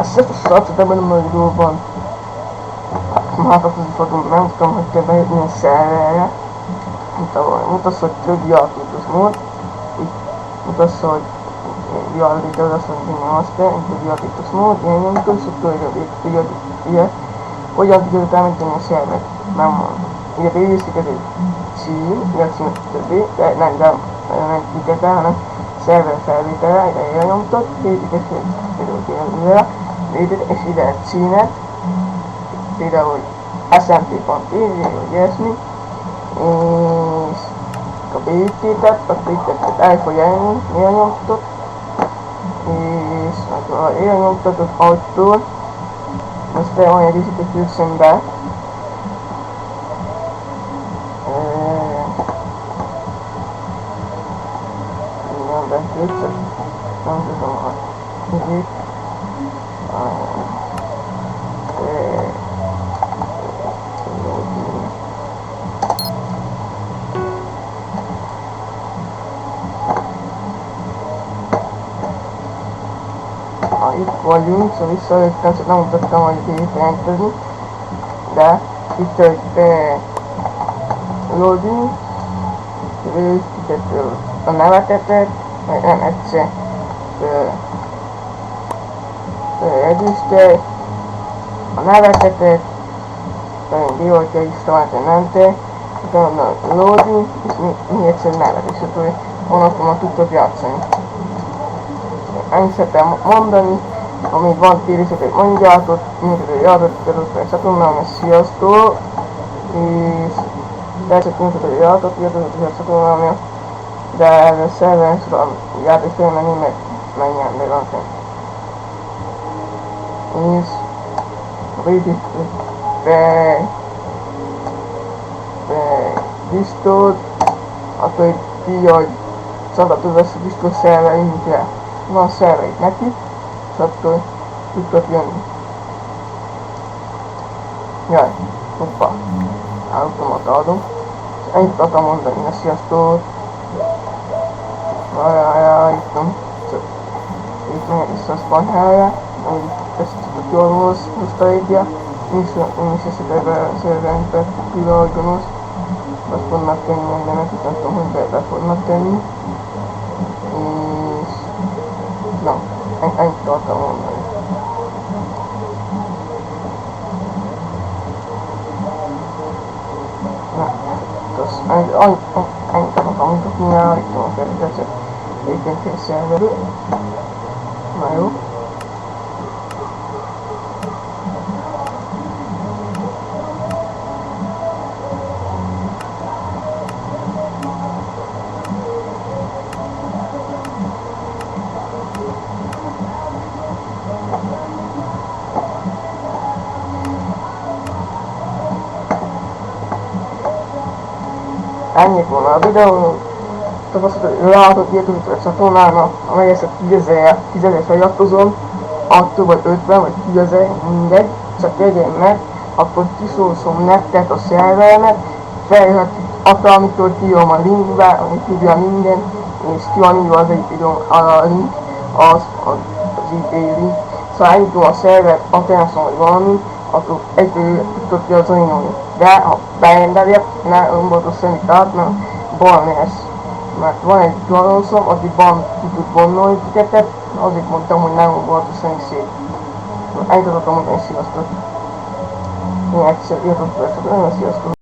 Ezt a srácot ebben nem nagy dolgban. Hátrahozni fogom, nem tudom, hogy kell bejutni a szerverre. Mutasd, hogy több játékos mód. Itt mutasd, hogy játékos, azt mondja, hogy azt kell, több játékos mód. Ilyen nyomkod, és akkor ide, hogyan tudod elmenteni a szervert. Nem mondom. Ide bejuszik ez egy cím, illetve többi, de nem kitete, hanem szerver felvétele, ide elnyomtad, és ide egy címet, például smp.tv, vagy ilyesmi, és a beütétet, akkor itt el fog elnyomni, elnyomtad, és akkor elnyomtad az autót, most van egy kicsit, hogy küldszöm be. Nem beküldszöm, nem tudom a kicsit. Itt vagyunk, szóval visszajöttem, csak nem mutattam, hogy itt jelentkezni, de itt, hogy loading, a nevetetet, nem egyszer regiszter, a nevetetet, pedig hogyha is találta nem te, utána loading, és mi egyszer nevet, és akkor onnan tudtok játszani. Ennyit szeretem mondani, amíg van kérdéseket mondjátok, mindenkit játszott a csatornámon, sziasztok, és persze mindenkit játszott a csatornámon, de erre a szerveren szóval játék felmenni, mert menjen be van fenn. És védik be Discord, akkor így, hogy szabadul vesz a Discord szerverinkre. Van szerveid neki, és akkor tudtok jönni. Jaj, hoppá, automata adom. És ennyit akartam mondani, na sziasztok! Ajajaj, itt van. Itt megy vissza a spawn helyre, amit ezt tudok jól hoztaidja. Én is eszetek be a szerverünkbe, pillanat gonosz. Azt fognak tenni engemet, itt nem tudom, hogy be fognak tenni. Na, ennyit akartam mondani. Na, ennyit akartam mutatni, mert itt van a felületet. Egyébként egy szerverő. Na jó. Ennyit volna a videó, tapasztalat, hogy látod YouTube-ra a csatornának, amely ezt a 10.000 feliratkozom, 6 vagy 50 vagy 10.000, mindegy, csak legyen meg, akkor kiszólszom nektek a szervernek, feljöhet amitől kiírom a linkbe, amit tudja minden, és ki van írva az egy videó, a link, az IP link. Szóval eljutom a szerver, attenszom vagy valami, akkor egyből tudtok ki az anyagolni. De ha berendeljek, ne önboldog semmit át, mert ban lesz. Mert van egy gonoszom, aki ban ki tud bannolni titeket, azért mondtam, hogy nem önboldog semmi szép. Ennyit akartam mondani, sziasztok! Én egyszer írtam fel, sziasztok!